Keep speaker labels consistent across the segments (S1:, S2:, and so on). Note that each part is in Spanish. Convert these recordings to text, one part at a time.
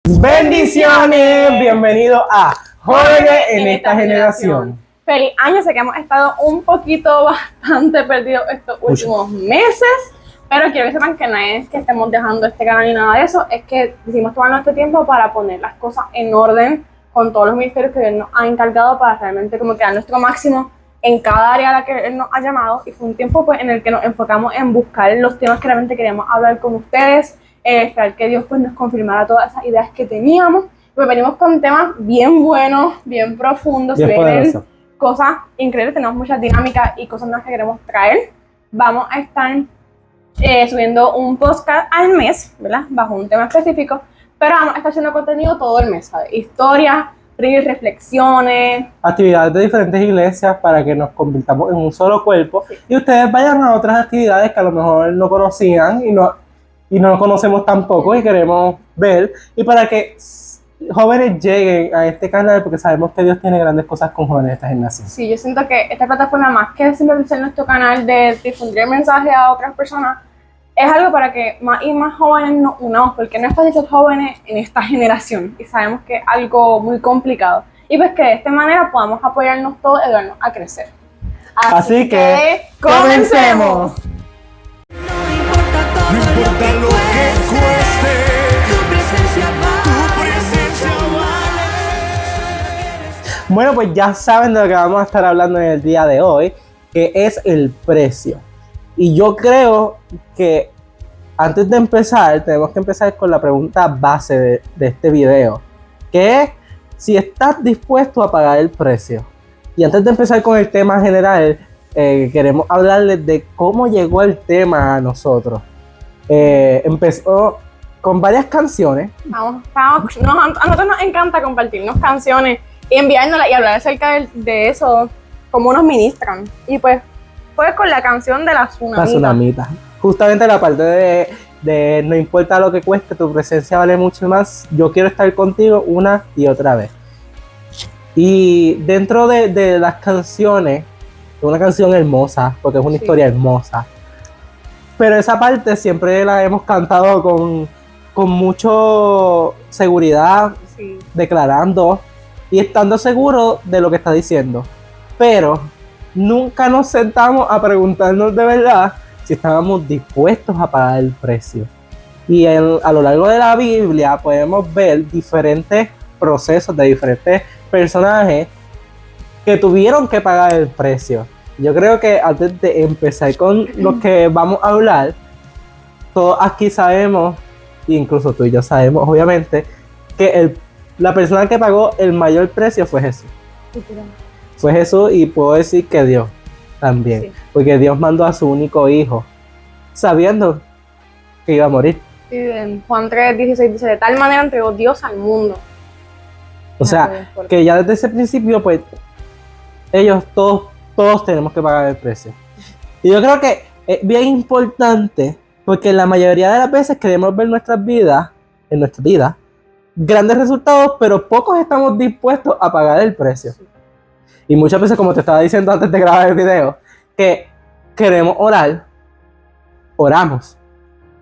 S1: Bendiciones, bienvenido a Jóvenes en esta generación.
S2: Feliz año, sé que hemos estado bastante perdidos estos últimos meses, pero quiero que sepan que no es que estemos dejando este canal ni nada de eso, es que decidimos tomarnos este tiempo para poner las cosas en orden con todos los ministerios que Él nos ha encargado para realmente como que dar nuestro máximo en cada área a la que Él nos ha llamado, y fue un tiempo pues en el que nos enfocamos en buscar los temas que realmente queríamos hablar con ustedes, esperar que Dios pues nos confirmara todas esas ideas que teníamos. Pues venimos con temas bien buenos, bien profundos,
S1: Bien
S2: cosas increíbles, tenemos muchas dinámicas y cosas nuevas que queremos traer. Vamos a estar subiendo un podcast al mes, ¿verdad? Bajo un tema específico, pero vamos a estar haciendo contenido todo el mes, ¿sabes? Historias, reflexiones,
S1: actividades de diferentes iglesias para que nos convirtamos en un solo cuerpo, sí. Y ustedes vayan a otras actividades que a lo mejor no conocían y no conocemos tampoco y queremos ver, y para que jóvenes lleguen a este canal, porque sabemos que Dios tiene grandes cosas con jóvenes de esta generación.
S2: Sí, yo siento que esta plataforma, más que simplemente ser nuestro canal de difundir el mensaje a otras personas, es algo para que más y más jóvenes nos unamos, porque no es fácil ser jóvenes en esta generación y sabemos que es algo muy complicado, y pues que de esta manera podamos apoyarnos todos y ayudarnos a crecer.
S1: Así que comencemos.
S3: No importa lo que cueste, tu presencia vale.
S1: Bueno, pues ya saben de lo que vamos a estar hablando en el día de hoy, que es el precio. Y yo creo que antes de empezar, tenemos que empezar con la pregunta base de este video, que es si estás dispuesto a pagar el precio. Y antes de empezar con el tema general, queremos hablarles de cómo llegó el tema a nosotros. Empezó con varias canciones.
S2: A nosotros nos encanta compartirnos canciones y enviárnoslas y hablar acerca de eso, cómo nos ministran. Y pues fue con la canción de la Tsunamita.
S1: La Tsunamita. Justamente la parte de no importa lo que cueste, tu presencia vale mucho más. Yo quiero estar contigo una y otra vez. Y dentro de las canciones, es una canción hermosa, porque es una historia hermosa. Pero esa parte siempre la hemos cantado con mucha seguridad, sí, declarando y estando seguro de lo que está diciendo. Pero nunca nos sentamos a preguntarnos de verdad si estábamos dispuestos a pagar el precio. Y a lo largo de la Biblia podemos ver diferentes procesos de diferentes personajes que tuvieron que pagar el precio. Yo creo que antes de empezar con lo que vamos a hablar, todos aquí sabemos, incluso tú y yo sabemos obviamente, que la persona que pagó el mayor precio fue Jesús. Fue Jesús, y puedo decir que Dios también, sí, porque Dios mandó a su único hijo sabiendo que iba a morir.
S2: Sí, en Juan 3:16 dice: de tal manera entregó Dios al mundo.
S1: O sea, que ya desde ese principio, pues, ellos todos tenemos que pagar el precio. Y yo creo que es bien importante, porque la mayoría de las veces queremos ver en nuestra vida, grandes resultados, pero pocos estamos dispuestos a pagar el precio. Sí. Y muchas veces, como te estaba diciendo antes de grabar el video, que queremos orar, oramos,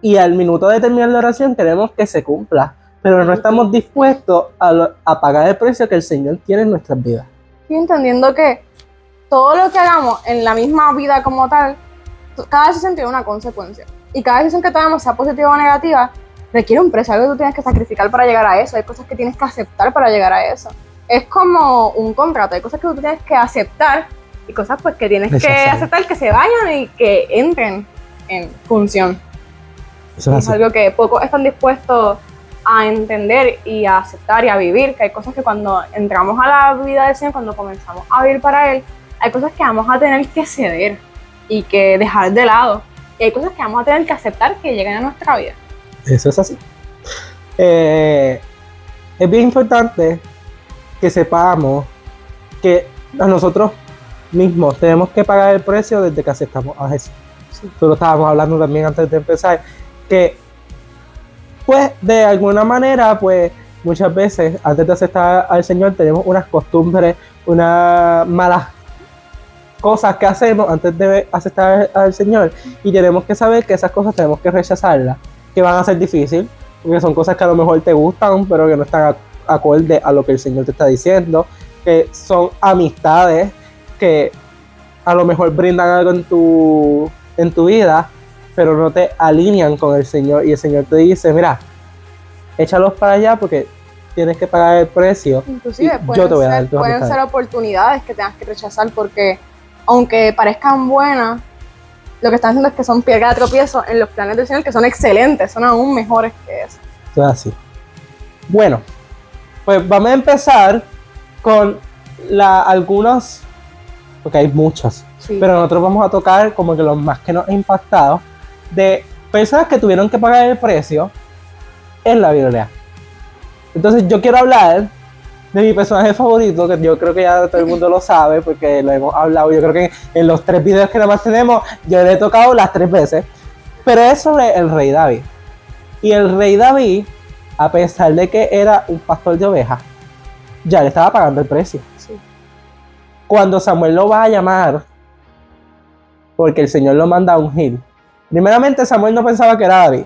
S1: y al minuto de terminar la oración queremos que se cumpla, pero no estamos dispuestos a pagar el precio que el Señor tiene en nuestras vidas.
S2: Y entendiendo que todo lo que hagamos en la misma vida como tal, cada decisión tiene una consecuencia. Y cada decisión que tomemos, sea positiva o negativa, requiere un precio, algo que tú tienes que sacrificar para llegar a eso. Hay cosas que tienes que aceptar para llegar a eso. Es como un contrato, hay cosas que tú tienes que aceptar y cosas pues que tienes que aceptar que se vayan y que entren en función. Eso es algo que pocos están dispuestos a entender y a aceptar y a vivir, que hay cosas que cuando entramos a la vida del Señor, cuando comenzamos a vivir para Él, hay cosas que vamos a tener que ceder y que dejar de lado, y hay cosas que vamos a tener que aceptar que lleguen a nuestra vida.
S1: Eso es así. Es bien importante que sepamos que a nosotros mismos tenemos que pagar el precio desde que aceptamos a Jesús. Sí. Tú lo estábamos hablando también antes de empezar, que pues de alguna manera, pues muchas veces antes de aceptar al Señor tenemos unas costumbres, unas malas cosas que hacemos antes de aceptar al Señor, y tenemos que saber que esas cosas tenemos que rechazarlas, que van a ser difíciles, porque son cosas que a lo mejor te gustan, pero que no están acorde a lo que el Señor te está diciendo, que son amistades que a lo mejor brindan algo en tu vida, pero no te alinean con el Señor, y el Señor te dice, mira, échalos para allá porque tienes que pagar el precio.
S2: Inclusive
S1: y yo te voy a dar tus
S2: pueden ser
S1: amistades.
S2: oportunidades que tengas que rechazar porque aunque parezcan buenas, lo que están haciendo es que son piedra de tropiezo en los planes del Señor, que son excelentes, son aún mejores que eso.
S1: Todo así. Bueno, pues vamos a empezar con algunos, porque hay muchos,
S2: Sí.
S1: pero nosotros vamos a tocar como que los más que nos ha impactado de personas que tuvieron que pagar el precio en la Biblia. Entonces yo quiero hablar de mi personaje favorito, que yo creo que ya todo el mundo lo sabe porque lo hemos hablado. Yo creo que en los 3 videos que nada más tenemos, yo le he tocado las 3 veces, pero es sobre el rey David. Y el rey David, a pesar de que era un pastor de ovejas, ya le estaba pagando el precio.
S2: Sí.
S1: Cuando Samuel lo va a llamar, porque el Señor lo manda a ungir, primeramente Samuel no pensaba que era David.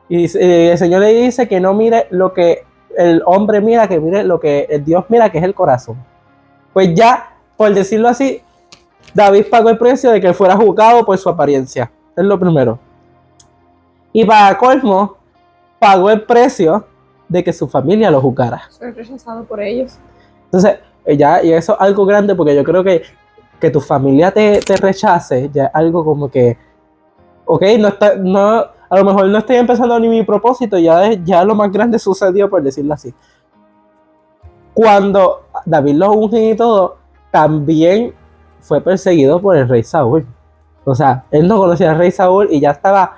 S1: Y el Señor le dice que no mire lo que el hombre mira, que mire lo que el Dios mira, que es el corazón. Pues ya, por decirlo así, David pagó el precio de que fuera juzgado por su apariencia. Es lo primero. Y para colmo, pagó el precio de que su familia lo juzgara.
S2: Soy rechazado por ellos.
S1: Entonces, ya, y eso es algo grande porque yo creo que tu familia te rechace, ya es algo como que, ok, a lo mejor no estoy empezando ni mi propósito, ya lo más grande sucedió, por decirlo así. Cuando David lo unge y todo, también fue perseguido por el rey Saúl. O sea, él no conocía al rey Saúl y ya estaba,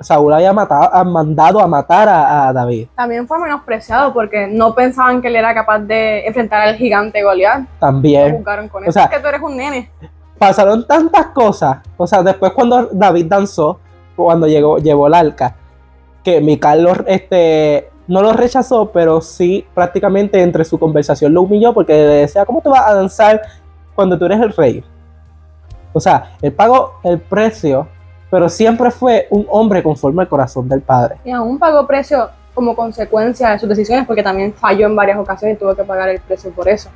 S1: Saúl había mandado a matar a David.
S2: También fue menospreciado porque no pensaban que él era capaz de enfrentar al gigante Goliat. Lo
S1: También.
S2: juzgaron con
S1: O
S2: eso.
S1: sea,
S2: Es que tú eres un nene.
S1: pasaron tantas cosas. O sea, después cuando David danzó, cuando llevó el arca, que Mical no lo rechazó, pero sí prácticamente entre su conversación lo humilló porque le decía, ¿cómo tú vas a danzar cuando tú eres el rey? O sea, él pagó el precio, pero siempre fue un hombre conforme al corazón del Padre.
S2: Y aún pagó precio como consecuencia de sus decisiones porque también falló en varias ocasiones y tuvo que pagar el precio por eso.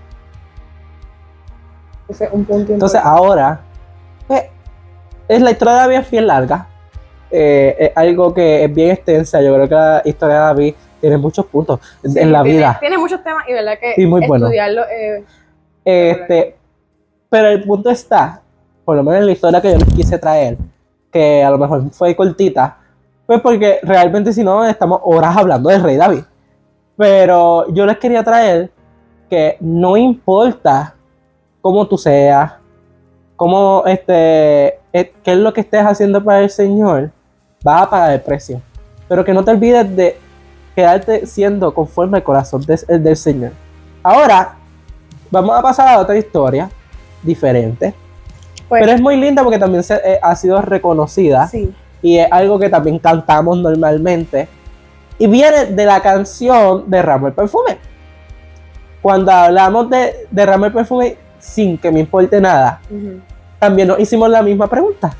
S2: Ese es un punto
S1: Entonces
S2: importante.
S1: ahora, pues, la historia de David es bien larga. Es algo que es bien extensa. Yo creo que la historia de David tiene muchos puntos
S2: Sí,
S1: en la vida.
S2: Tiene muchos temas y verdad que
S1: Sí, muy bueno.
S2: estudiarlo
S1: Pero el punto está, por lo menos en la historia que yo les quise traer, que a lo mejor fue cortita, pues porque realmente si no estamos horas hablando del rey David. Pero yo les quería traer que no importa cómo tú seas, qué es lo que estés haciendo para el Señor, vas a pagar el precio. Pero que no te olvides de quedarte siendo conforme al corazón del Señor. Ahora, vamos a pasar a otra historia diferente.
S2: pues,
S1: Pero es muy linda porque también ha sido reconocida.
S2: sí.
S1: Y es algo que también cantamos normalmente. Y viene de la canción Derramo el perfume. Cuando hablamos de Derramo el perfume sin que me importe nada,
S2: Ujú.
S1: también nos hicimos la misma pregunta.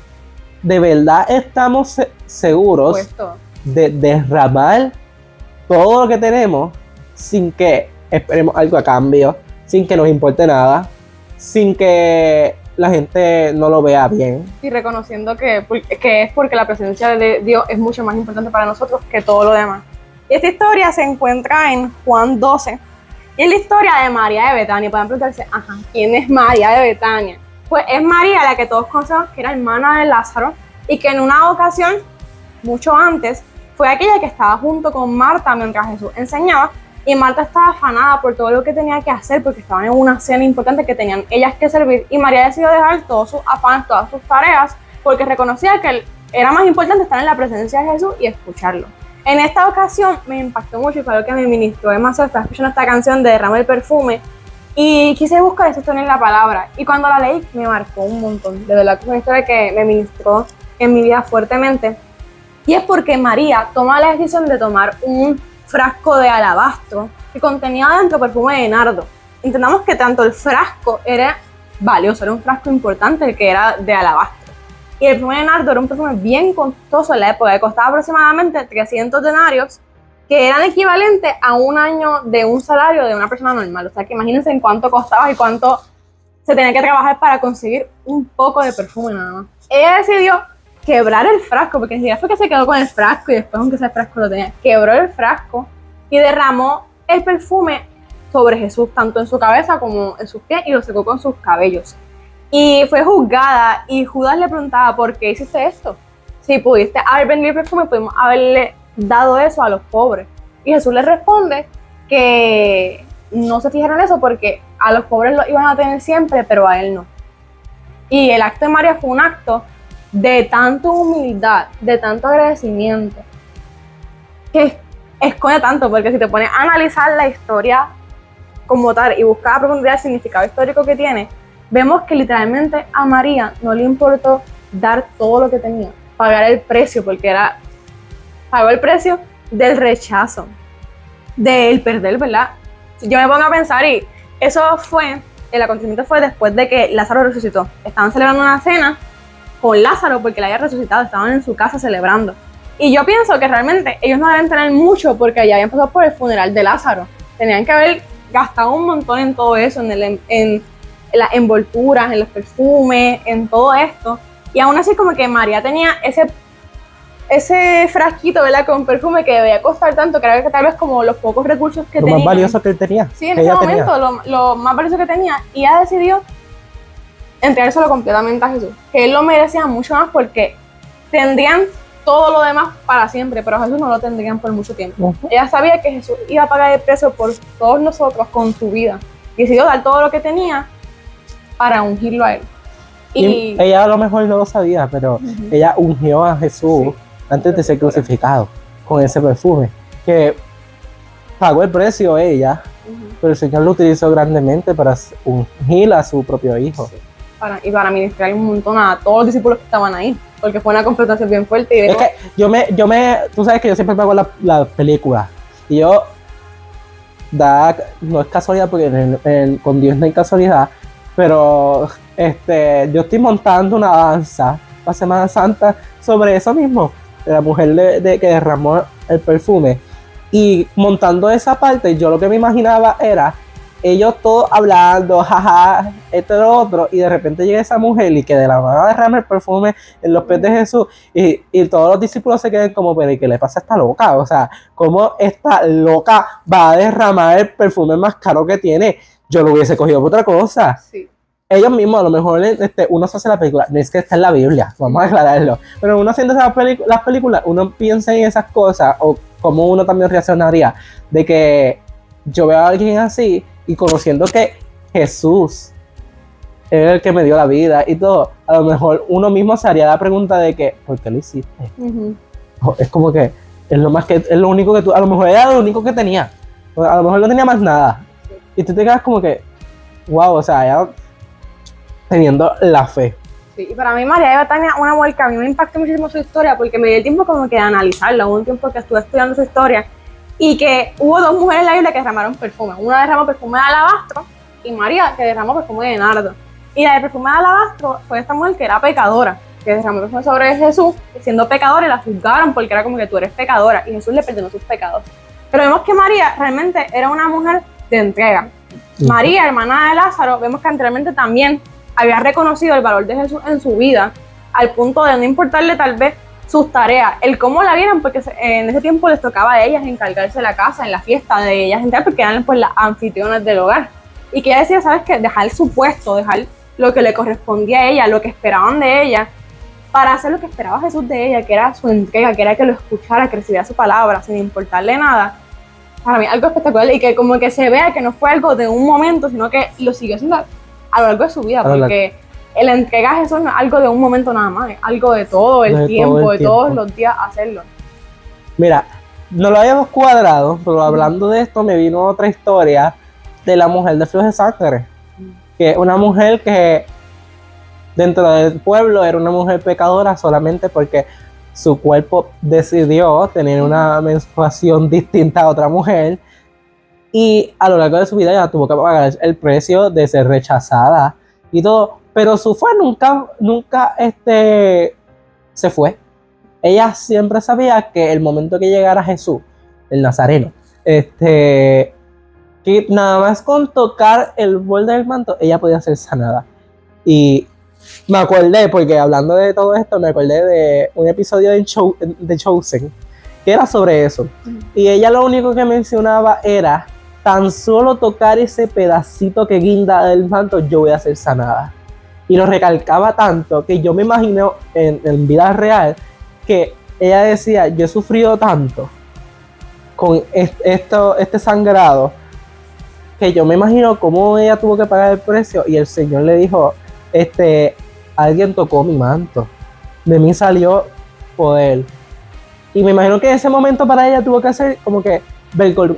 S1: ¿De verdad estamos seguros
S2: Puesto.
S1: de derramar todo lo que tenemos sin que esperemos algo a cambio, sin que nos importe nada, sin que la gente no lo vea bien?
S2: Y reconociendo que es porque la presencia de Dios es mucho más importante para nosotros que todo lo demás. Y esta historia se encuentra en Juan 12. Y es la historia de María de Betania. Pueden preguntarse, ajá, ¿quién es María de Betania? Pues es María la que todos conocemos que era hermana de Lázaro y que en una ocasión, mucho antes, fue aquella que estaba junto con Marta mientras Jesús enseñaba. Y Marta estaba afanada por todo lo que tenía que hacer porque estaban en una cena importante que tenían ellas que servir. Y María decidió dejar todos sus afanes, todas sus tareas, porque reconocía que era más importante estar en la presencia de Jesús y escucharlo. En esta ocasión me impactó mucho y fue algo que me ministró demasiado. Estaba escuchando esta canción de Derrama el perfume y quise buscar esa historia en la palabra. Y cuando la leí me marcó un montón. De verdad que es una historia que me ministró en mi vida fuertemente. Y es porque María toma la decisión de tomar un frasco de alabastro que contenía dentro perfume de nardo. Entendamos que tanto el frasco era valioso, era un frasco importante que era de alabastro. Y el perfume de nardo era un perfume bien costoso en la época, que costaba aproximadamente 300 denarios, que eran equivalentes a un año de un salario de una persona normal. O sea, que imagínense en cuánto costaba y cuánto se tenía que trabajar para conseguir un poco de perfume nada más. Ella decidió quebrar el frasco, porque ni siquiera fue que se quedó con el frasco y después, aunque ese frasco lo tenía, quebró el frasco y derramó el perfume sobre Jesús, tanto en su cabeza como en sus pies, y lo secó con sus cabellos. Y fue juzgada, y Judas le preguntaba: ¿por qué hiciste esto? Si pudiste haber vendido el perfume, pudimos haberle dado eso a los pobres. Y Jesús le responde que no se fijaron en eso porque a los pobres lo iban a tener siempre, pero a él no. Y el acto de María fue un acto de tanta humildad, de tanto agradecimiento, que esconde tanto, porque si te pones a analizar la historia como tal y buscar a profundidad el significado histórico que tiene, vemos que literalmente a María no le importó dar todo lo que tenía, pagar el precio, porque pagó el precio del rechazo, del perder, ¿verdad? Yo me pongo a pensar, y el acontecimiento fue después de que Lázaro resucitó. Estaban celebrando una cena con Lázaro porque le había resucitado, estaban en su casa celebrando. Y yo pienso que realmente ellos no deben tener mucho porque ya habían pasado por el funeral de Lázaro. Tenían que haber gastado un montón en todo eso, en las envolturas, en los perfumes, en todo esto. Y aún así como que María tenía ese frasquito, ¿verdad?, con perfume que debía costar tanto, creo que tal vez como los pocos recursos que tenía.
S1: Lo más valioso que él tenía.
S2: Sí, en ese momento, lo más valioso que tenía. Y ella decidió entregárselo completamente a Jesús, que él lo merecía mucho más porque tendrían todo lo demás para siempre, pero a Jesús no lo tendrían por mucho tiempo. Ella sabía que Jesús iba a pagar el precio por todos nosotros con su vida. Y decidió dar todo lo que tenía para ungirlo a él.
S1: Y ella a lo mejor no lo sabía, pero ella ungió a Jesús antes de ser crucificado con ese perfume, que pagó el precio ella, pero el Señor lo utilizó grandemente para ungir a su propio hijo.
S2: Sí. Para ministrar un montón a todos los discípulos que estaban ahí, porque fue una confrontación bien fuerte. Y
S1: es que tú sabes que yo siempre pago la película, y yo, no es casualidad porque con Dios no hay casualidad, pero yo estoy montando una danza para Semana Santa sobre eso mismo, de la mujer que derramó el perfume, y montando esa parte, yo lo que me imaginaba era ellos todos hablando, jaja, esto y lo otro, y de repente llega esa mujer y que de la nada derrama el perfume en los pies de Jesús, y todos los discípulos se quedan como: pero ¿y qué le pasa a esta loca? O sea, ¿cómo esta loca va a derramar el perfume más caro que tiene? Yo lo hubiese cogido por otra cosa.
S2: Sí.
S1: Ellos mismos, a lo mejor uno se hace la película, no es que está en la Biblia, vamos a aclararlo, pero uno haciendo las películas, uno piensa en esas cosas, o cómo uno también reaccionaría, de que yo veo a alguien así, y conociendo que Jesús es el que me dio la vida y todo, a lo mejor uno mismo se haría la pregunta de que: ¿por qué lo hiciste? Es como que es lo único que tú, a lo mejor era lo único que tenía, a lo mejor no tenía más nada, y tú te quedas como que wow, o sea, ya teniendo la fe.
S2: Sí, y para mí María de Betania, una mujer que a mí me impactó muchísimo su historia, porque me dio el tiempo como que de analizarla. Hubo un tiempo que estuve estudiando su historia, y que hubo dos mujeres en la Biblia que derramaron perfume. Una derramó perfume de alabastro, y María, que derramó perfume de nardo. Y la de perfume de alabastro fue esta mujer que era pecadora, que derramó perfume sobre Jesús, siendo pecadora, y la juzgaron porque era como que tú eres pecadora, y Jesús le perdonó sus pecados. Pero vemos que María realmente era una mujer de entrega. María, hermana de Lázaro, vemos que anteriormente también había reconocido el valor de Jesús en su vida, al punto de no importarle tal vez sus tareas, el cómo la vieran, porque en ese tiempo les tocaba a ellas encargarse de la casa, en la fiesta de ellas entrar, porque eran pues las anfitrionas del hogar. Y que ella decía, ¿sabes qué? Dejar su puesto, dejar lo que le correspondía a ella, lo que esperaban de ella, para hacer lo que esperaba Jesús de ella, que era su entrega, que era que lo escuchara, que recibiera su palabra, sin importarle nada. Para mí algo espectacular, y que como que se vea que no fue algo de un momento, sino que lo siguió haciendo a lo largo de su vida, porque la entrega a Jesús no es algo de un momento nada más, es algo de todo el tiempo, de todos los días hacerlo.
S1: Mira, no lo habíamos cuadrado, pero hablando de esto me vino otra historia de la mujer de Flujos de Sangre, que es una mujer que dentro del pueblo era una mujer pecadora solamente porque su cuerpo decidió tener una menstruación distinta a otra mujer, y a lo largo de su vida ya tuvo que pagar el precio de ser rechazada y todo, Pero su fue nunca se fue. Ella siempre sabía que el momento que llegara Jesús, el Nazareno, que nada más con tocar el borde del manto, ella podía ser sanada. Y me acordé, porque hablando de todo esto, me acordé de un episodio de Chosen, que era sobre eso. Y ella lo único que mencionaba era, tan solo tocar ese pedacito que guinda del manto, yo voy a ser sanada. Y lo recalcaba tanto que yo me imagino en vida real que ella decía, yo he sufrido tanto con este sangrado, que yo me imagino cómo ella tuvo que pagar el precio, y el Señor le dijo, alguien tocó mi manto, de mí salió poder. Y me imagino que en ese momento para ella tuvo que ser como que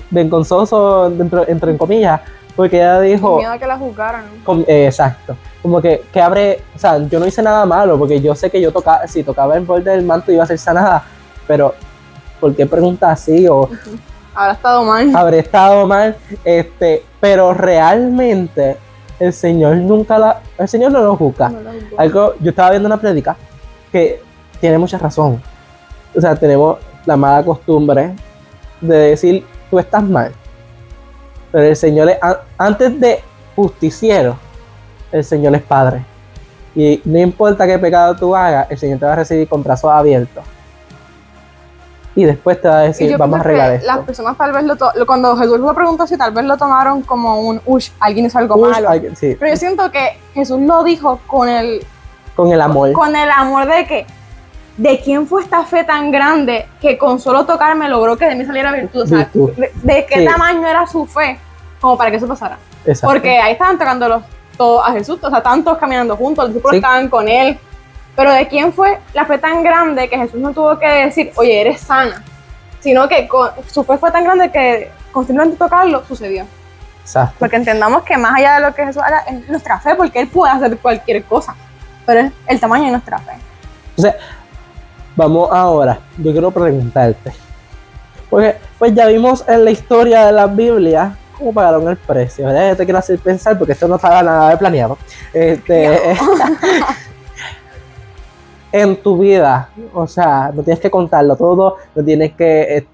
S1: vergonzoso, entre comillas, porque ella dijo...
S2: Miedo a que la juzgaran.
S1: Exacto. Como que abre, o sea, yo no hice nada malo, porque yo sé que si tocaba el borde del manto iba a ser sanada, pero ¿por qué pregunta así? O
S2: habrá estado mal.
S1: Habré estado mal, pero realmente el Señor el Señor no lo juzga.
S2: No lo juzgó.
S1: Yo estaba viendo una prédica que tiene mucha razón. O sea, tenemos la mala costumbre de decir, tú estás mal. Pero el Señor antes de justiciero, el Señor es Padre. Y no importa qué pecado tú hagas, el Señor te va a recibir con brazos abiertos. Y después te va a decir, vamos a arreglar esto.
S2: Las personas tal vez cuando Jesús lo preguntó así, tal vez lo tomaron como alguien hizo algo malo.
S1: Sí.
S2: Pero yo siento que Jesús lo dijo con el
S1: amor.
S2: Con el amor de quién fue esta fe tan grande que con solo tocarme logró que de mí saliera virtud. O sea, de qué tamaño era su fe como para que eso pasara.
S1: Exacto.
S2: Porque ahí estaban tocándolo todos a Jesús, o sea, estaban todos caminando juntos, los discípulos estaban con él. Pero de quién fue la fe tan grande que Jesús no tuvo que decir, oye, eres sana, sino que su fe fue tan grande que con simplemente tocarlo sucedió.
S1: Exacto.
S2: Porque entendamos que más allá de lo que Jesús haga es nuestra fe, porque Él puede hacer cualquier cosa, pero es el tamaño de nuestra fe.
S1: Entonces, vamos ahora, yo quiero preguntarte, porque pues ya vimos en la historia de la Biblia cómo pagaron el precio, ¿verdad? Yo te quiero hacer pensar, porque esto no estaba nada de planeado. En tu vida, o sea, no tienes que contarlo todo, no tienes que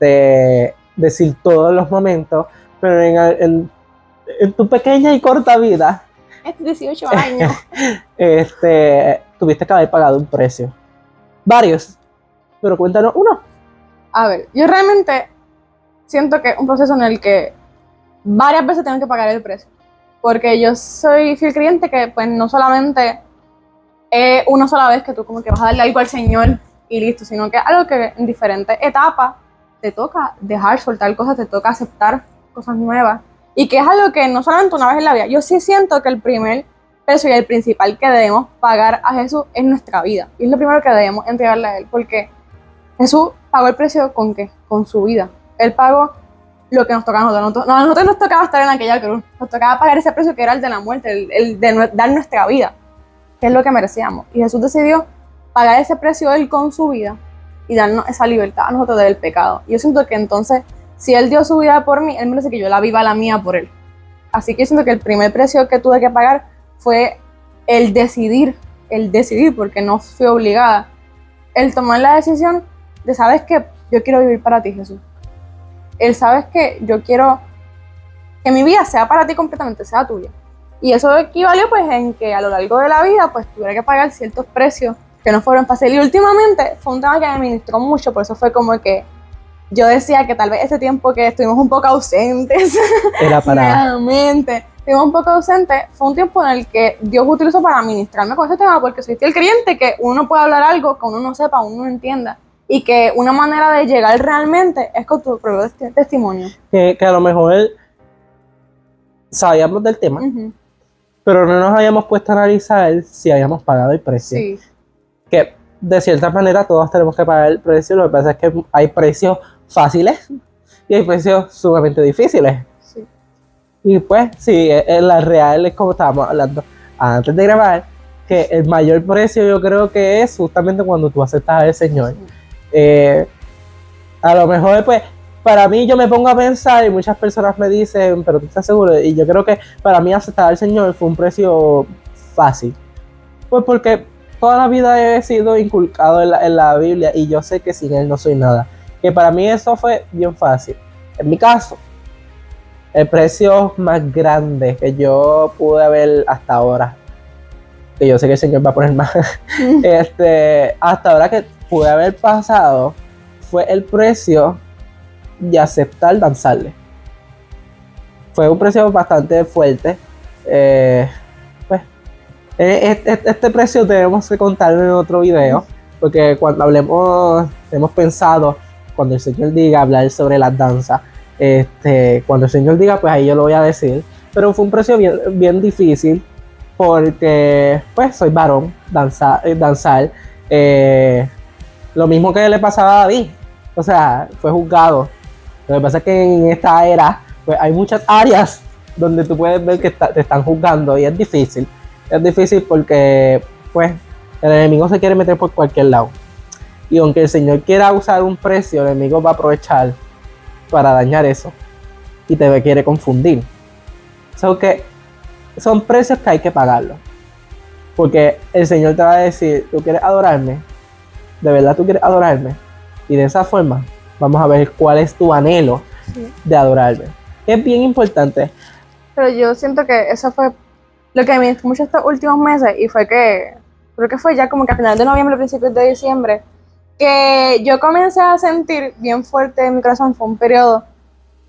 S1: decir todos los momentos, pero en tu pequeña y corta vida,
S2: 18 años.
S1: tuviste que haber pagado un precio. Varios, pero cuéntanos uno.
S2: A ver, yo realmente siento que es un proceso en el que varias veces tengo que pagar el precio, porque yo soy fiel creyente que pues no solamente una sola vez que tú como que vas a darle algo al Señor y listo, sino que algo que en diferentes etapas te toca dejar, soltar cosas, te toca aceptar cosas nuevas, y que es algo que no solamente una vez en la vida. Yo sí siento que el primer precio y el principal que debemos pagar a Jesús es nuestra vida, y es lo primero que debemos entregarle a Él, porque Jesús pagó el precio ¿con qué? Con su vida. Él pagó lo que nos toca a nosotros. A nosotros nos tocaba estar en aquella cruz, nos tocaba pagar ese precio que era el de la muerte, el de dar nuestra vida, que es lo que merecíamos. Y Jesús decidió pagar ese precio Él con su vida y darnos esa libertad a nosotros del pecado. Y yo siento que entonces, si Él dio su vida por mí, Él merece que yo la viva la mía por Él. Así que yo siento que el primer precio que tuve que pagar fue el decidir, porque no fui obligada, el tomar la decisión de, sabes que yo quiero vivir para ti, Jesús. Él sabes que yo quiero que mi vida sea para ti completamente, sea tuya. Y eso equivalió pues en que a lo largo de la vida pues tuviera que pagar ciertos precios que no fueron fáciles. Y últimamente fue un tema que me ministró mucho, por eso fue como que yo decía que tal vez ese tiempo que estuvimos un poco ausentes,
S1: Era para...
S2: realmente, estuvimos un poco ausentes, fue un tiempo en el que Dios utilizó para ministrarme con ese tema, porque soy fiel creyente que uno puede hablar algo que uno no sepa, uno no entienda, y que una manera de llegar realmente es con tu propio testimonio.
S1: Que a lo mejor sabíamos del tema, pero no nos habíamos puesto a analizar si habíamos pagado el precio.
S2: Sí.
S1: Que de cierta manera todos tenemos que pagar el precio, lo que pasa es que hay precios fáciles y hay precios sumamente difíciles.
S2: Sí.
S1: Y pues sí, la real es como estábamos hablando antes de grabar, que el mayor precio yo creo que es justamente cuando tú aceptas al Señor. A lo mejor pues para mí yo me pongo a pensar y muchas personas me dicen, pero tú estás seguro, y yo creo que para mí aceptar al Señor fue un precio fácil, Pues porque toda la vida he sido inculcado en la Biblia y yo sé que sin Él no soy nada. Que para mí eso fue bien fácil. En mi caso, el precio más grande que yo pude haber hasta ahora, que yo sé que el Señor va a poner más, hasta ahora que pude haber pasado, fue el precio de aceptar danzarle. Fue un precio bastante fuerte. Pues, este precio tenemos que contarlo en otro video, porque cuando hemos pensado, cuando el Señor diga hablar sobre las danzas, cuando el Señor diga, pues ahí yo lo voy a decir. Pero fue un precio bien, bien difícil, porque pues soy varón, danzar, lo mismo que le pasaba a David, o sea, fue juzgado. Lo que pasa es que en esta era, pues hay muchas áreas donde tú puedes ver que te están juzgando y es difícil porque pues el enemigo se quiere meter por cualquier lado. Y aunque el Señor quiera usar un precio, el enemigo va a aprovechar para dañar eso y te quiere confundir. Que son precios que hay que pagarlos, porque el Señor te va a decir, ¿tú quieres adorarme? ¿De verdad tú quieres adorarme? Y de esa forma vamos a ver cuál es tu anhelo de adorarme. Es bien importante.
S2: Pero yo siento que eso fue lo que me hizo mucho estos últimos meses, y fue que, creo que fue ya como que a finales de noviembre, principios de diciembre, que yo comencé a sentir bien fuerte en mi corazón. Fue un periodo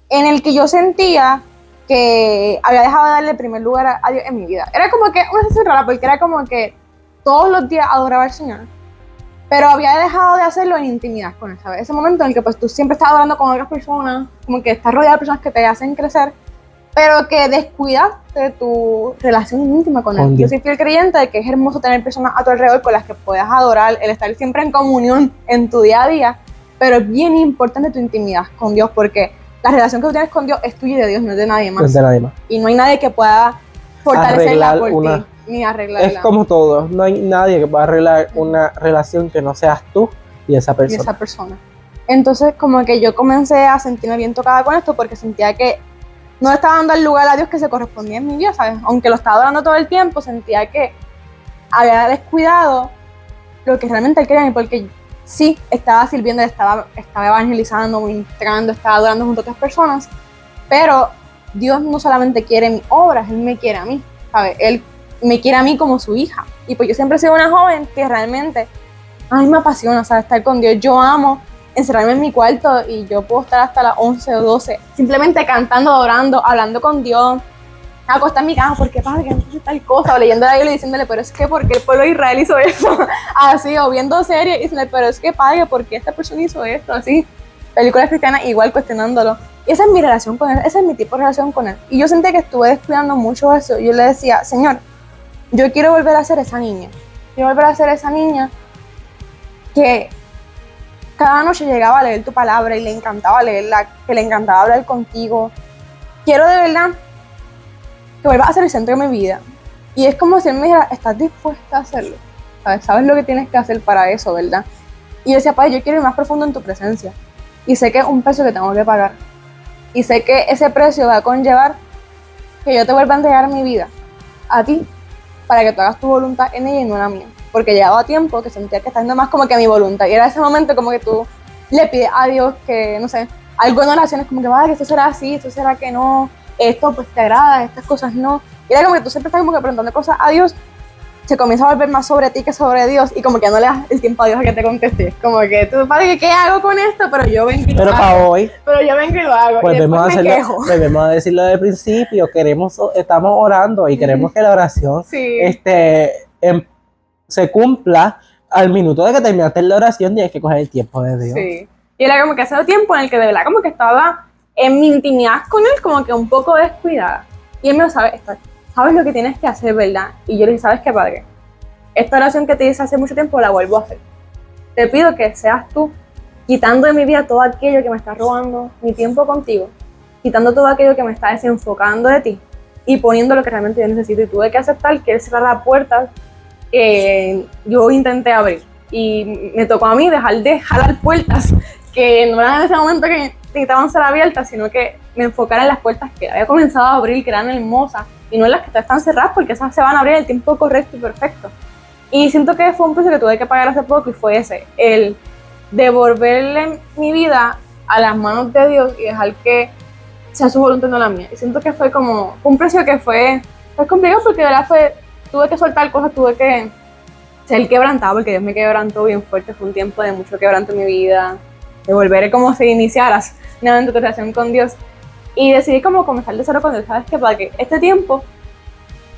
S2: en el que yo sentía que había dejado de darle primer lugar a Dios en mi vida. Era como que una sensación rara, porque era como que todos los días adoraba al Señor, pero había dejado de hacerlo en intimidad con Él, ¿sabes? Ese momento en el que pues tú siempre estás adorando con otras personas, como que estás rodeado de personas que te hacen crecer, pero que descuidaste tu relación íntima con Él. Yo soy fiel creyente de que es hermoso tener personas a tu alrededor con las que puedas adorar, el estar siempre en comunión en tu día a día, pero es bien importante tu intimidad con Dios, porque la relación que tú tienes con Dios es tuya y de Dios, no es de nadie más.
S1: No es de nadie más.
S2: Y no hay nadie que pueda fortalecerla por ti, ni arreglarla.
S1: Es como todo, no hay nadie que pueda arreglar una relación que no seas tú y esa persona.
S2: Entonces como que yo comencé a sentirme bien tocada con esto, porque sentía que no le estaba dando el lugar a Dios que se correspondía en mi vida, ¿sabes? Aunque lo estaba adorando todo el tiempo, sentía que había descuidado lo que realmente Él quería, porque sí, estaba sirviendo, estaba evangelizando, ministrando, estaba adorando junto a otras personas, pero Dios no solamente quiere mis obras, Él me quiere a mí, ¿sabes? Él me quiere a mí como su hija. Y pues yo siempre he sido una joven que realmente a mí me apasiona, ¿sabes? Estar con Dios. Yo amo encerrarme en mi cuarto y yo puedo estar hasta las 11 o 12 simplemente cantando, adorando, hablando con Dios, acostar en mi cama, porque padre, que no hice tal cosa, o leyendo la Biblia y diciéndole, pero es que porque el pueblo de Israel hizo eso, así, o viendo series y diciéndole, pero es que padre, porque esta persona hizo esto, así, películas cristianas igual cuestionándolo. Y esa es mi relación con Él, ese es mi tipo de relación con Él. Y yo sentí que estuve descuidando mucho eso. Yo le decía, Señor, yo quiero volver a ser esa niña, quiero volver a ser esa niña que cada noche llegaba a leer tu palabra y le encantaba leerla, que le encantaba hablar contigo. Quiero de verdad que vuelvas a ser el centro de mi vida. Y es como si Él me dijera, ¿estás dispuesta a hacerlo? ¿Sabes lo que tienes que hacer para eso, verdad? Y yo decía, Padre, yo quiero ir más profundo en tu presencia. Y sé que es un precio que tengo que pagar. Y sé que ese precio va a conllevar que yo te vuelva a entregar mi vida a ti, para que tú hagas tu voluntad en ella y no la mía. Porque llevaba tiempo que sentía que estaba haciendo más como que mi voluntad. Y era ese momento como que tú le pides a Dios que, no sé, algo en oraciones como que, vaya, esto será así, esto será que no, esto pues te agrada, estas cosas no. Y era como que tú siempre estás como que preguntando cosas a Dios, se comienza a volver más sobre ti que sobre Dios, y como que no le das el tiempo a Dios a que te conteste. Como que tú, padre, ¿qué hago con esto? Pero yo vengo y lo hago.
S1: Para hoy,
S2: pero yo vengo y lo hago.
S1: volvemos a decirlo del principio, estamos orando y queremos que la oración se cumpla al minuto de que terminaste la oración. Tienes que coger el tiempo de Dios.
S2: Sí. Y era como que ese tiempo en el que de verdad como que estaba en mi intimidad con Él como que un poco descuidada. Y Él me lo sabe, sabes lo que tienes que hacer, ¿verdad? Y yo le dije, ¿sabes qué, Padre? Esta oración que te hice hace mucho tiempo la vuelvo a hacer. Te pido que seas tú quitando de mi vida todo aquello que me está robando mi tiempo contigo, quitando todo aquello que me está desenfocando de ti y poniendo lo que realmente yo necesito. Y tuve que aceptar que Él cerrara puertas que yo intenté abrir. Y me tocó a mí dejar de jalar puertas que no eran en ese momento que necesitaban ser abiertas, sino que me enfocara en las puertas que había comenzado a abrir, que eran hermosas, y no en las que están cerradas, porque esas se van a abrir en el tiempo correcto y perfecto. Y siento que fue un precio que tuve que pagar hace poco y fue ese, el devolverle mi vida a las manos de Dios y dejar que sea su voluntad, no la mía. Y siento que fue como un precio que fue complicado porque de verdad tuve que soltar cosas, tuve que ser quebrantado porque Dios me quebrantó bien fuerte, fue un tiempo de mucho quebranto en mi vida, de volver como si iniciaras nuevamente tu relación con Dios y decidí como comenzar de cero con Dios, ¿sabes qué? Para que este tiempo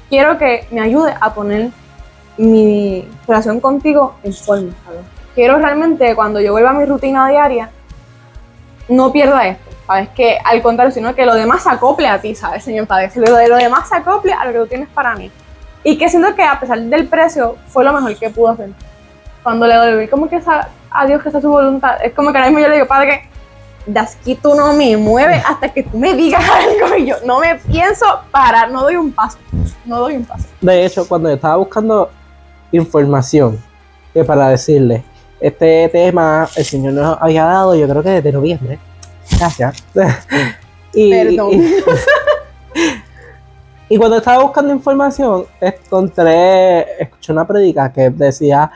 S2: quiero que me ayude a poner mi relación contigo en forma, ¿sabes? Quiero realmente cuando yo vuelva a mi rutina diaria no pierda esto, ¿sabes? Que al contrario, sino que lo demás se acople a ti, ¿sabes, Señor Padre? Que lo demás se acople a lo que tú tienes para mí. Y que siento que a pesar del precio, fue lo mejor que pudo hacer. Cuando le devolví como que a Dios que esa es su voluntad, es como que ahora mismo yo le digo, Padre, de aquí tú no me mueves hasta que tú me digas algo y yo no me pienso parar, no doy un paso.
S1: De hecho, cuando yo estaba buscando información para decirle, este tema el Señor nos había dado, yo creo que desde noviembre. Gracias.
S2: Perdón.
S1: Y cuando estaba buscando información, escuché una predica que decía,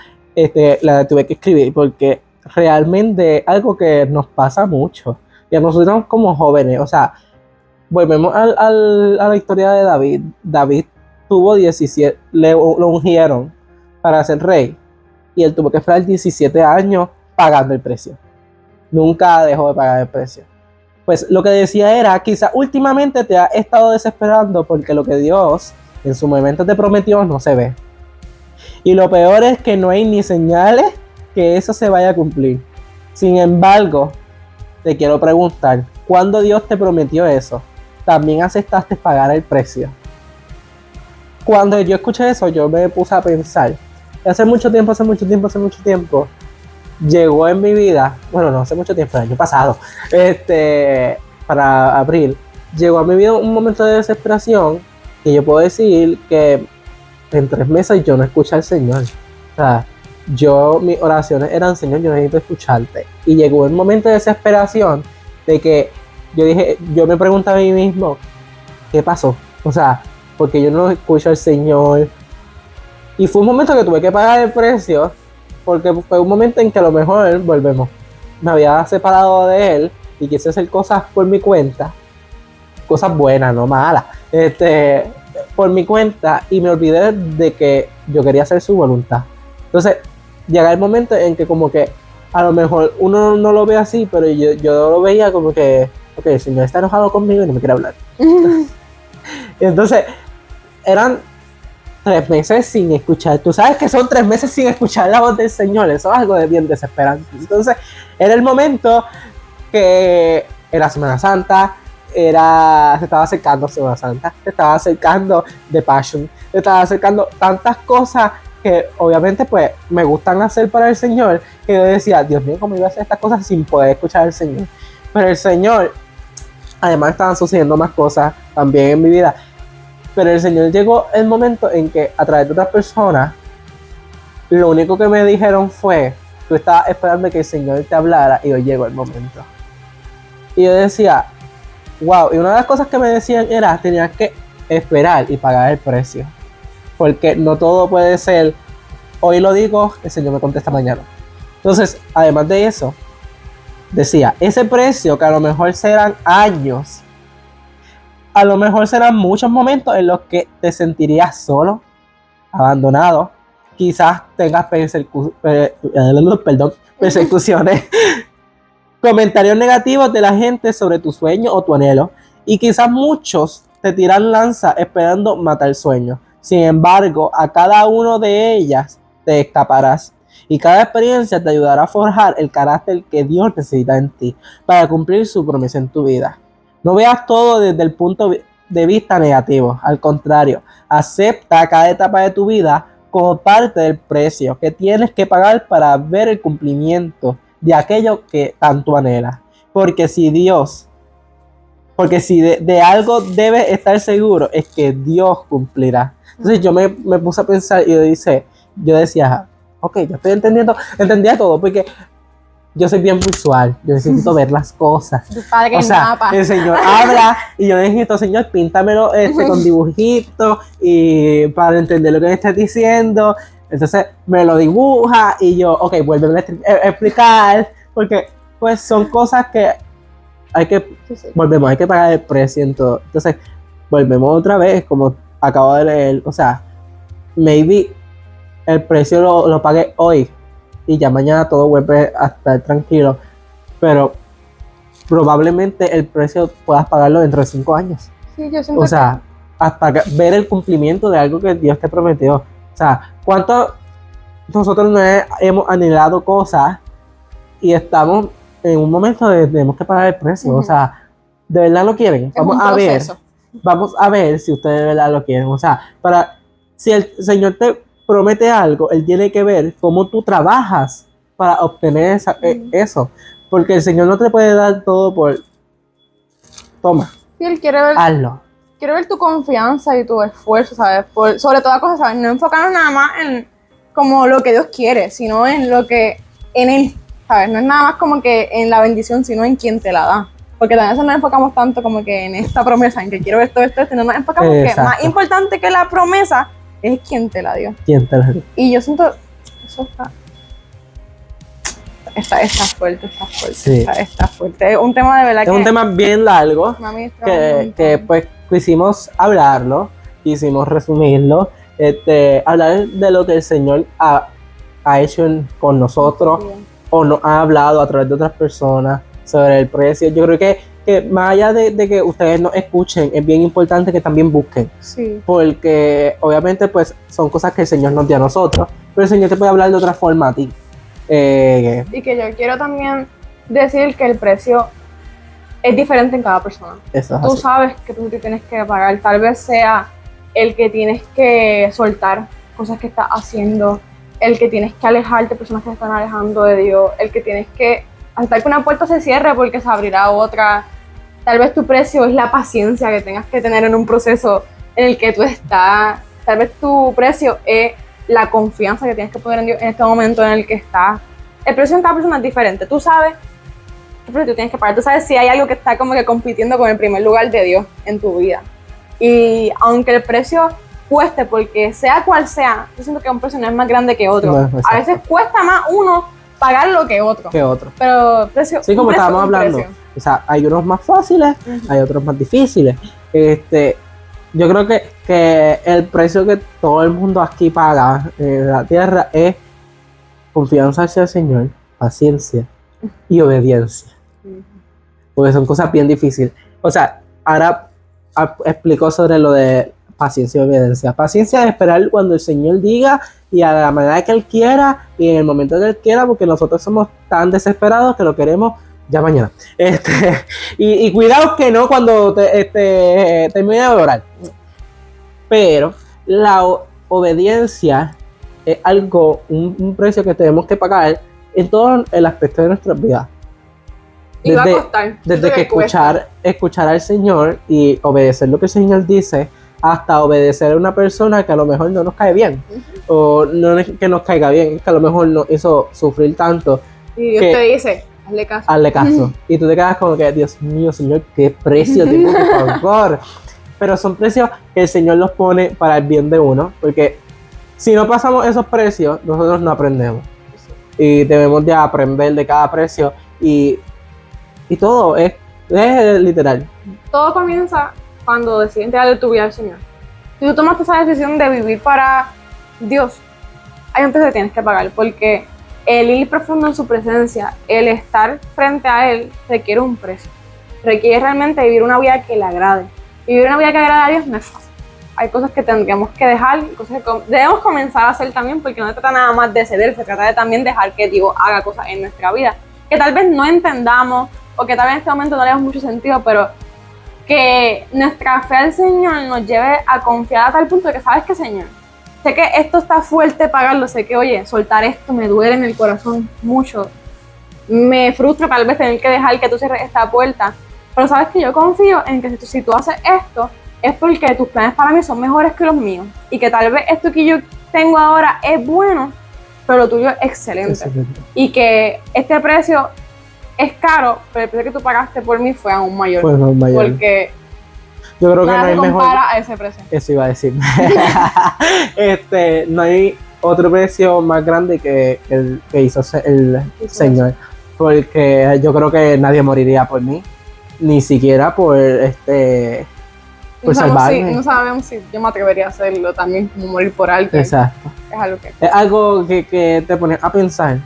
S1: la tuve que escribir porque realmente algo que nos pasa mucho. Y a nosotros como jóvenes, o sea, volvemos a la historia de David. David tuvo 17, lo ungieron para ser rey. Y él tuvo que esperar 17 años pagando el precio. Nunca dejó de pagar el precio. Pues lo que decía era, quizás últimamente te ha estado desesperando porque lo que Dios en su momento te prometió no se ve. Y lo peor es que no hay ni señales que eso se vaya a cumplir. Sin embargo, te quiero preguntar, ¿cuándo Dios te prometió eso? ¿También aceptaste pagar el precio? Cuando yo escuché eso, yo me puse a pensar. Hace mucho tiempo, llegó en mi vida, bueno, no hace mucho tiempo, el año pasado, para abril, llegó a mi vida un momento de desesperación que yo puedo decir que en 3 meses yo no escuché al Señor. O sea, mis oraciones eran, Señor, yo necesito escucharte. Y llegó el momento de desesperación de que yo me preguntaba a mí mismo, ¿qué pasó? O sea, porque yo no escucho al Señor. Y fue un momento que tuve que pagar el precio, porque fue un momento en que a lo mejor, volvemos, me había separado de él y quise hacer cosas por mi cuenta, cosas buenas, no malas, por mi cuenta, y me olvidé de que yo quería hacer su voluntad. Entonces, llega el momento en que como que a lo mejor uno no lo ve así, pero yo lo veía como que, ok, el Señor está enojado conmigo y no me quiere hablar. Y entonces, eran 3 meses sin escuchar. Tú sabes que son 3 meses sin escuchar la voz del Señor. Eso es algo de bien desesperante. Entonces, era el momento que era Semana Santa, se estaba acercando Semana Santa, se estaba acercando The Passion, se estaba acercando tantas cosas que obviamente pues me gustan hacer para el Señor, que yo decía, Dios mío, ¿cómo iba a hacer estas cosas sin poder escuchar al Señor? Pero el Señor, además estaban sucediendo más cosas también en mi vida. Pero el Señor llegó el momento en que a través de otras personas, lo único que me dijeron fue, tú estabas esperando que el Señor te hablara y hoy llegó el momento. Y yo decía, wow, y una de las cosas que me decían era, tenías que esperar y pagar el precio. Porque no todo puede ser, hoy lo digo, el Señor me contesta mañana. Entonces, además de eso, decía, ese precio que a lo mejor serán años, a lo mejor serán muchos momentos en los que te sentirías solo, abandonado, quizás tengas persecuciones, comentarios negativos de la gente sobre tu sueño o tu anhelo, y quizás muchos te tiran lanza esperando matar sueños. Sin embargo, a cada uno de ellas te escaparás, y cada experiencia te ayudará a forjar el carácter que Dios necesita en ti para cumplir su promesa en tu vida. No veas todo desde el punto de vista negativo, al contrario, acepta cada etapa de tu vida como parte del precio que tienes que pagar para ver el cumplimiento de aquello que tanto anhelas. Porque si de algo debes estar seguro, es que Dios cumplirá. Entonces yo me puse a pensar y yo decía, ok, yo estoy entendía todo, porque yo soy bien visual, yo necesito ver las cosas.
S2: Padre,
S1: o sea,
S2: mapa.
S1: El Señor habla y yo necesito, Señor, píntamelo con dibujitos y para entender lo que me estás diciendo. Entonces me lo dibuja y yo, ok, vuelve a explicar, porque pues son cosas que hay que,
S2: Sí, sí.
S1: hay que pagar el precio en todo. Entonces volvemos otra vez, como acabo de leer, o sea, maybe el precio lo pagué hoy y ya mañana todo vuelve a estar tranquilo, pero probablemente el precio puedas pagarlo dentro de 5 años.
S2: Sí, yo siento
S1: O sea, hasta ver el cumplimiento de algo que Dios te prometió. O sea, ¿cuánto nosotros no hemos anhelado cosas y estamos en un momento de tenemos que pagar el precio?
S2: Ujú.
S1: O sea, ¿de verdad lo quieren?
S2: que es un proceso.
S1: Vamos a ver si ustedes de verdad lo quieren. O sea, si el Señor te promete algo, Él tiene que ver cómo tú trabajas para obtener eso. Porque el Señor no te puede dar todo por, toma,
S2: Sí, él quiere ver,
S1: hazlo.
S2: tu confianza y tu esfuerzo, ¿sabes? Sobre todas cosas, ¿sabes? No enfocarnos nada más en como lo que Dios quiere, sino en lo que, en Él, ¿sabes? No es nada más como que en la bendición, sino en quien te la da. Porque también nos enfocamos tanto como que en esta promesa, en que quiero esto, y no nos enfocamos que
S1: Exacto.
S2: más importante que la promesa es quien te la dio.
S1: ¿Quién te lo dice?
S2: Y yo siento, eso está fuerte,
S1: Sí.
S2: está fuerte. Es un tema de verdad
S1: Es un tema bien largo
S2: mami, trabaja un
S1: que
S2: montón.
S1: pues quisimos hablarlo, quisimos resumirlo, hablar de lo que el Señor ha hecho con nosotros o nos ha hablado a través de otras personas sobre el precio. Yo creo que más allá de que ustedes nos escuchen, es bien importante que también busquen,
S2: Sí.
S1: porque obviamente pues son cosas que el Señor nos dio a nosotros, pero el Señor te puede hablar de otra forma a ti.
S2: Y que yo quiero también decir que el precio es diferente en cada persona.
S1: Eso es
S2: Tú
S1: así.
S2: sabes que tú te tienes que pagar, tal vez sea el que tienes que soltar cosas que estás haciendo, el que tienes que alejarte de personas que se están alejando de Dios, el que tienes que hasta que una puerta se cierre porque se abrirá otra. Tal vez tu precio es la paciencia que tengas que tener en un proceso en el que tú estás. Tal vez tu precio es la confianza que tienes que poner en Dios en este momento en el que estás. El precio en cada persona es diferente. Tú sabes qué precio tú tienes que pagar. Tú sabes si hay algo que está como que compitiendo con el primer lugar de Dios en tu vida. Y aunque el precio cueste, porque sea cual sea, yo siento que un precio no es más grande que otro.
S1: No, exacto.
S2: A veces cuesta más uno pagarlo que otro.
S1: Que otro.
S2: Pero precio,
S1: Sí, como
S2: un precio
S1: estábamos
S2: es un
S1: hablando.
S2: precio.
S1: O sea, hay unos más fáciles,
S2: Ujú.
S1: hay otros más difíciles. Yo creo que el precio que todo el mundo aquí paga en la tierra es confianza hacia el Señor, paciencia y obediencia. Porque son cosas bien difíciles. O sea, ahora explico sobre lo de paciencia y obediencia. Paciencia es esperar cuando el Señor diga y a la manera que Él quiera y en el momento que Él quiera, porque nosotros somos tan desesperados que lo queremos ya mañana. Y cuidado que no cuando termine de orar. Pero la obediencia es algo, un precio que tenemos que pagar en todo el aspecto de nuestras vidas.
S2: Y va a costar.
S1: Desde que escuchar al Señor y obedecer lo que el Señor dice, hasta obedecer a una persona que a lo mejor no nos cae bien. O no es que nos caiga bien, es que a lo mejor nos hizo sufrir tanto.
S2: Y Dios
S1: que-
S2: te dice, hazle caso.
S1: Hazle caso. Y tú te quedas como que, Dios mío, Señor, qué precio tengo, por favor. Pero son precios que el Señor los pone para el bien de uno, porque si no pasamos esos precios, nosotros no aprendemos. Y debemos de aprender de cada precio y todo es literal.
S2: Todo comienza cuando decides entregarle tu vida al Señor. Si tú tomaste esa decisión de vivir para Dios, hay un precio que tienes que pagar, porque el ir profundo en su presencia, el estar frente a Él, requiere un precio. Requiere realmente vivir una vida que le agrade. Y vivir una vida que agrade a Dios no es fácil. Hay cosas que tendríamos que dejar, cosas que debemos comenzar a hacer también, porque no se trata nada más de ceder, se trata de también dejar que Dios haga cosas en nuestra vida, que tal vez no entendamos, o que tal vez en este momento no le demos mucho sentido, pero que nuestra fe al Señor nos lleve a confiar a tal punto de que, ¿sabes qué, Señor? Sé que esto está fuerte pagarlo, sé que, oye, soltar esto me duele en el corazón mucho, me frustra tal vez tener que dejar que tú cierres esta puerta, pero sabes que yo confío en que si tú haces esto, es porque tus planes para mí son mejores que los míos, y que tal vez esto que yo tengo ahora es bueno, pero lo tuyo es excelente. Y que este precio es caro, pero el precio que tú pagaste por mí fue aún mayor.
S1: Pues no, mayor.
S2: Porque
S1: Yo creo que no
S2: nada se
S1: hay mejor.
S2: compara a ese precio.
S1: Eso iba a decir. No hay otro precio más grande que el que hizo el
S2: Hizo
S1: Señor. Porque yo creo que nadie moriría por mí, ni siquiera por por salvarme.
S2: No sabemos si yo me atrevería a hacerlo también, como morir por alguien.
S1: Exacto.
S2: Es algo que...
S1: Es algo que te pone a pensar.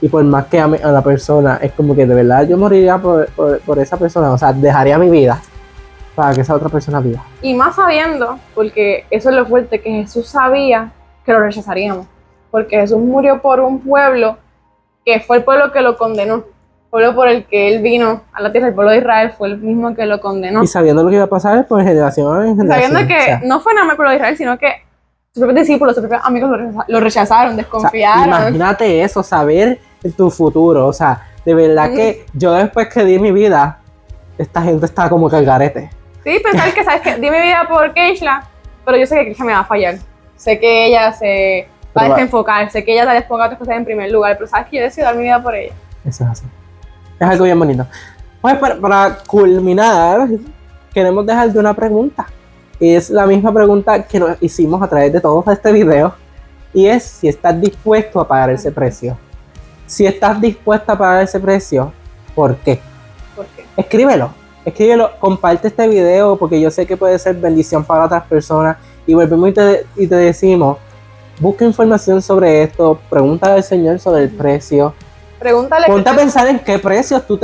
S1: Y por más que ame a la persona, es como que de verdad yo moriría por esa persona. O sea, dejaría mi vida para que esa otra persona viva.
S2: Y más sabiendo, porque eso es lo fuerte, que Jesús sabía que lo rechazaríamos. Porque Jesús murió por un pueblo que fue el pueblo que lo condenó. El pueblo por el que él vino a la tierra, el pueblo de Israel, fue el mismo que lo condenó.
S1: Y sabiendo lo que iba a pasar por generación en generación.
S2: Sabiendo que
S1: O sea,
S2: no fue nada más el pueblo de Israel, sino que sus propios discípulos, sus propios amigos lo rechazaron,
S1: o sea,
S2: desconfiaron.
S1: imagínate eso, saber tu futuro. O sea, de verdad que yo después que di mi vida, esta gente está como que al garete.
S2: Sí, pensar que, ¿sabes qué? Di mi vida por Keishla, pero yo sé que Keishla me va a fallar. Sé que ella se va a
S1: Pero
S2: desenfocar, sé que ella va a despongar otras cosas en primer lugar, pero sabes que yo decido dar mi vida por ella.
S1: Eso es así. Es algo bien bonito. Pues para culminar, queremos dejarte una pregunta. Y es la misma pregunta que nos hicimos a través de todo este video. Y es si estás dispuesto a pagar ese precio. Si estás dispuesta a pagar ese precio, ¿por qué?
S2: ¿Por qué?
S1: Escríbelo, comparte este video porque yo sé que puede ser bendición para otras personas. Y volvemos y te decimos, busca información sobre esto, pregúntale al Señor sobre el precio.
S2: Pregúntale.
S1: Ponte a pensar en qué precios tú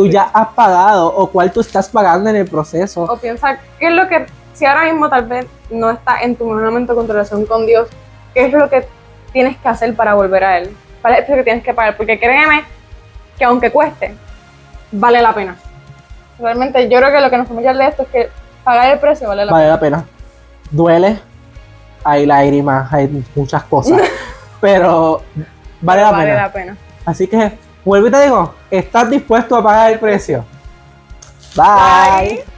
S1: ya has pagado o cuál tú estás pagando en el proceso.
S2: O piensa, ¿qué es lo que, si ahora mismo tal vez no está en tu momento con tu relación con Dios, qué es lo que tienes que hacer para volver a Él? ¿Cuál es el precio que tienes que pagar? Porque créeme que aunque cueste, vale la pena. Realmente yo creo que lo que nos podemos llevar de esto es que pagar el precio vale la
S1: Vale la pena. Duele, hay lágrimas, hay muchas cosas, pero vale la
S2: Vale
S1: pena.
S2: la pena.
S1: Así que, vuelvo y te digo, ¿estás dispuesto a pagar el precio? Bye.
S2: Bye.